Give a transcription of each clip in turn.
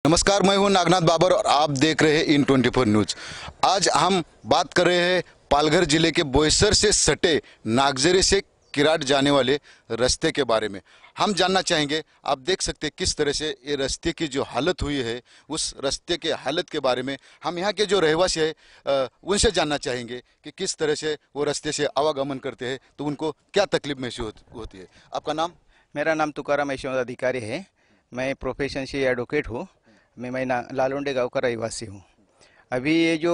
नमस्कार, मैं हूं नागनाथ बाबर और आप देख रहे हैं इन 24 न्यूज। आज हम बात कर रहे हैं पालघर जिले के बोईसर से सटे नागजरी से किराट जाने वाले रास्ते के बारे में। हम जानना चाहेंगे, आप देख सकते हैं किस तरह से ये रास्ते की जो हालत हुई है, उस रास्ते के हालत के बारे में हम यहाँ के जो रहवासी है उनसे जानना चाहेंगे कि किस तरह से वो रास्ते से आवागमन करते हैं तो उनको क्या तकलीफ महसूस होती है। आपका नाम? मेरा नाम तुकाराम यशवंत अधिकारी है। मैं प्रोफेशन से एडवोकेट हूँ। मैं लालुंडे गांव का रहवासी हूँ। अभी ये जो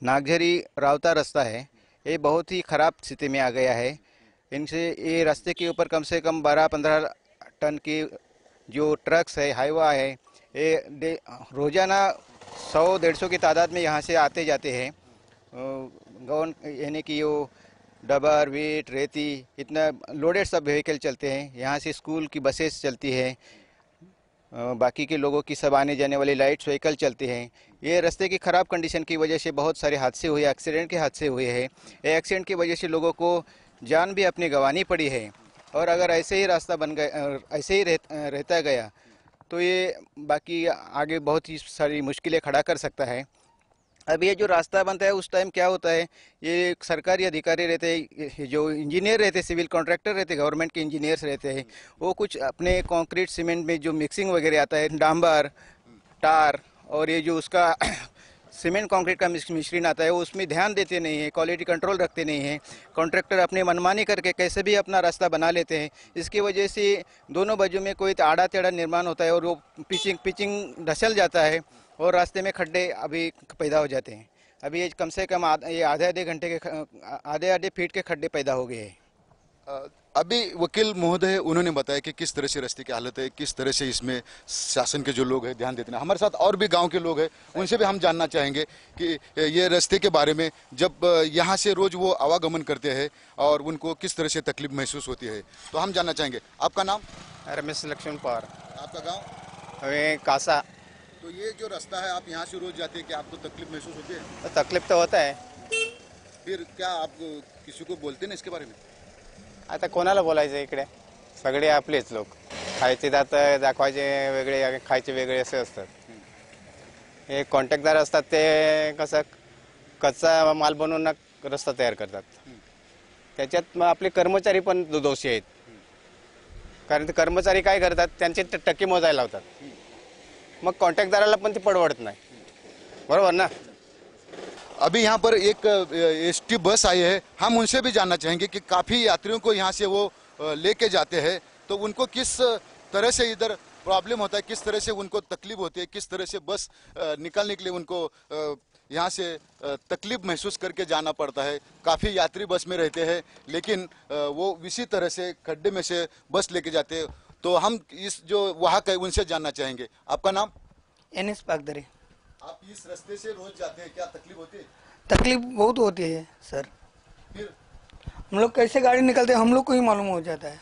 नागझरी रावता रास्ता है, ये बहुत ही ख़राब स्थिति में आ गया है। इनसे ये रास्ते के ऊपर कम से कम 12-15 टन की जो ट्रक्स है, हाईवा है, ये रोज़ाना 100-150 की तादाद में यहाँ से आते जाते हैं। गौन यानी कि वो डबर वेट रेती इतना लोडेड सब व्हीकल चलते हैं। यहाँ से स्कूल की बसेस चलती है, बाकी के लोगों की सब आने जाने वाली लाइट्स व्हीकल चलते हैं। ये रास्ते की ख़राब कंडीशन की वजह से बहुत सारे हादसे हुए, एक्सीडेंट के हादसे हुए हैं। ये एक्सीडेंट की वजह से लोगों को जान भी अपनी गंवानी पड़ी है। और अगर ऐसे ही रास्ता बन गया, ऐसे ही रहता गया तो ये बाकी आगे बहुत ही सारी मुश्किलें खड़ा कर सकता है। अब ये जो रास्ता बनता है उस टाइम क्या होता है, ये सरकारी अधिकारी रहते हैं, जो इंजीनियर रहते हैं, सिविल कॉन्ट्रैक्टर रहते हैं, गवर्नमेंट के इंजीनियर्स रहते हैं, वो कुछ अपने कंक्रीट सीमेंट में जो मिक्सिंग वगैरह आता है, डांबर टार और ये जो उसका सीमेंट कंक्रीट का मिश्रण आता है, वो उसमें ध्यान देते नहीं है, क्वालिटी कंट्रोल रखते नहीं हैं। कॉन्ट्रैक्टर अपने मनमानी करके कैसे भी अपना रास्ता बना लेते हैं। इसकी वजह से दोनों बाजू में कोई आड़ा टेढ़ा निर्माण होता है और वो पिचिंग धसल जाता है और रास्ते में खड्डे अभी पैदा हो जाते हैं। अभी ये कम से कम ये आधे फीट के खड्डे पैदा हो गए हैं। अभी वकील महोदय उन्होंने बताया कि किस तरह से रास्ते की हालत है, किस तरह से इसमें शासन के जो लोग हैं ध्यान देते हैं। हमारे साथ और भी गांव के लोग हैं, उनसे भी हम जानना चाहेंगे कि ये रास्ते के बारे में, जब यहाँ से रोज वो आवागमन करते हैं और उनको किस तरह से तकलीफ महसूस होती है। तो हम जानना चाहेंगे, आपका नाम? रमेश लक्ष्मण पवार। आपका गाँव? हमें कासा। तो ये जो रास्ता है, आप यहाँ से रोज जाते हैं, क्या आपको तकलीफ महसूस होती है? तो तकलीफ तो होता है। फिर क्या आप किसी को बोलते ना इसके बारे में? आता कोणाला बोलायचं इकडे, सगळे आपलेच लोक। खायचे दात दाखवायचे वेगळे, खायचे वेगळे असे असतात। हे कॉन्ट्रॅक्टदार असतात, ते कसं कच्चा माल बनवून रस्ता तयार करतात। त्याच्यात मग आपले कर्मचारी पण दोषी आहेत, कारण ते कर्मचारी काय करतात, त्यांचे टक्के मोजायला लावतात। मग कॉन्ट्रॅक्टदाराला पण ते परवडत नाही, बरोबर ना? अभी यहाँ पर एक एसटी बस आई है, हम उनसे भी जानना चाहेंगे कि काफ़ी यात्रियों को यहाँ से वो लेके जाते हैं, तो उनको किस तरह से इधर प्रॉब्लम होता है, किस तरह से उनको तकलीफ होती है, किस तरह से बस निकलने के लिए उनको यहाँ से तकलीफ महसूस करके जाना पड़ता है। काफ़ी यात्री बस में रहते हैं, लेकिन वो इसी तरह से खड्डे में से बस लेके जाते हैं। तो हम इस जो वहाँ का उनसे जानना चाहेंगे। आपका नाम? एनएस पागदरे। आप इस रास्ते से रोज जाते हैं, क्या तकलीफ होती है? तकलीफ बहुत होती है सर। फिर हम लोग कैसे गाड़ी निकलते हैं, हम लोग को ही मालूम हो जाता है।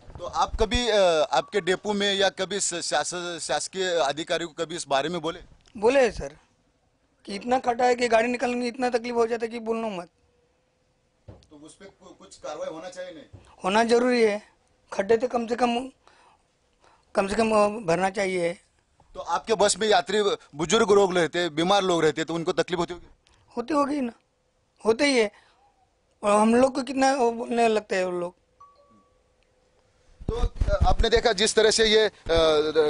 तो आप कभी आपके डेपो में या कभी शासकीय अधिकारी को कभी इस बारे में बोले? बोले सर कि इतना खड्डा है कि गाड़ी निकलने में इतना तकलीफ हो जाता है कि बोलना मत। तो उस पर कुछ कार्रवाई होना चाहिए? नहीं होना जरूरी है। खड्डे तो कम से कम भरना चाहिए। तो आपके बस में यात्री बुजुर्ग लोग रहते हैं, बीमार लोग रहते हैं, तो उनको तकलीफ होती होगी? होती होगी ना, होते ही है। और हम लोग को कितना बोलने लगता है वो लोग। तो आपने देखा जिस तरह से ये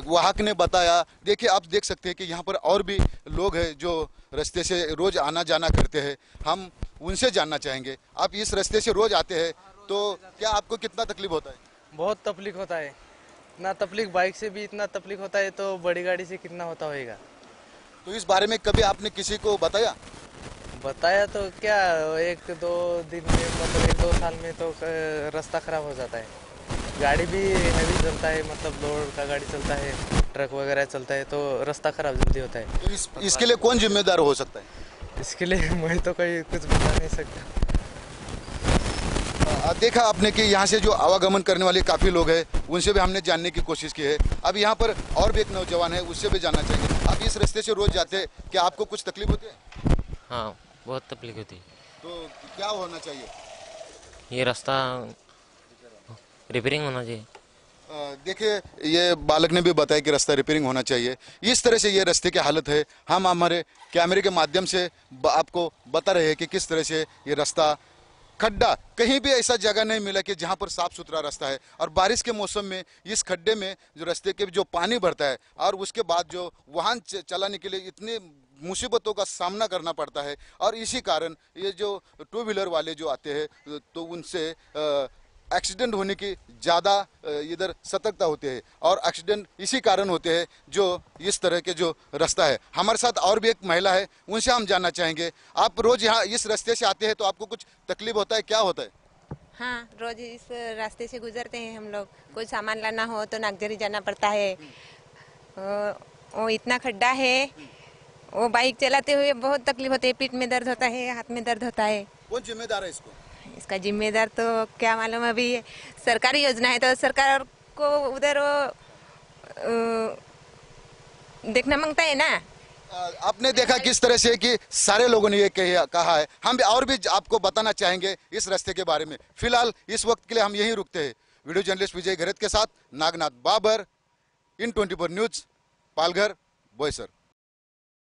वाहक ने बताया। देखिए, आप देख सकते हैं कि यहाँ पर और भी लोग हैं जो रास्ते से रोज आना जाना करते हैं। हम उनसे जानना चाहेंगे, आप इस रास्ते से रोज आते हैं तो क्या आपको कितना तकलीफ होता है? बहुत तकलीफ होता है। इतना तकलीफ बाइक से भी इतना तकलीफ होता है तो बड़ी गाड़ी से कितना होता होगा। तो इस बारे में कभी आपने किसी को बताया? बताया तो क्या, 1-2 दिन में, मतलब 1-2 साल में तो रास्ता खराब हो जाता है। गाड़ी भी हैवी चलता है, मतलब लोड का गाड़ी चलता है, ट्रक वगैरह चलता है, तो रास्ता खराब जल्दी होता है। तो इसके लिए कौन जिम्मेदार हो सकता है? इसके लिए मैं तो कोई कुछ बता नहीं सकता। देखा आपने कि यहाँ से जो आवागमन करने वाले काफ़ी लोग हैं, उनसे भी हमने जानने की कोशिश की है। अब यहाँ पर और भी एक नौजवान है, उससे भी जानना चाहेंगे। आप इस रास्ते से रोज जाते हैं, क्या आपको कुछ तकलीफ होती है? हाँ, बहुत तकलीफ होती है। तो क्या होना चाहिए? ये रास्ता रिपेयरिंग होना चाहिए। देखिए, ये बालक ने भी बताया कि रास्ता रिपेयरिंग होना चाहिए। इस तरह से ये रास्ते की हालत है। हम हमारे कैमरे के माध्यम से आपको बता रहे हैं कि किस तरह से ये रास्ता, खड्डा, कहीं भी ऐसा जगह नहीं मिला कि जहां पर साफ सुथरा रास्ता है। और बारिश के मौसम में इस खड्डे में जो रास्ते के जो पानी भरता है और उसके बाद जो वाहन चलाने के लिए इतने मुसीबतों का सामना करना पड़ता है। और इसी कारण ये जो टू व्हीलर वाले जो आते हैं तो उनसे एक्सीडेंट होने की ज़्यादा इधर सतर्कता होती है। और एक्सीडेंट इसी कारण होते हैं जो इस तरह के जो रास्ता है। हमारे साथ और भी एक महिला है, उनसे हम जानना चाहेंगे। आप रोज यहाँ इस रास्ते से आते हैं तो आपको कुछ तकलीफ होता है, क्या होता है? हाँ, रोज इस रास्ते से गुजरते हैं हम लोग। कुछ सामान लाना हो तो नागजरी जाना पड़ता है। वो इतना खड्डा है, वो बाइक चलाते हुए बहुत तकलीफ होती है। पीठ में दर्द होता है, हाथ में दर्द होता है। कौन जिम्मेदार है इसको? इसका जिम्मेदार तो क्या मालूम, अभी सरकारी योजना है तो सरकार को उधर देखना मांगता है ना। आपने देखा किस तरह से कि सारे लोगों ने ये कहा है। हम और भी आपको बताना चाहेंगे इस रास्ते के बारे में। फिलहाल इस वक्त के लिए हम यहीं रुकते हैं। वीडियो जर्नलिस्ट विजय घरत के साथ नागनाथ बाबर, इन 24 न्यूज, पालघर, बोईसर।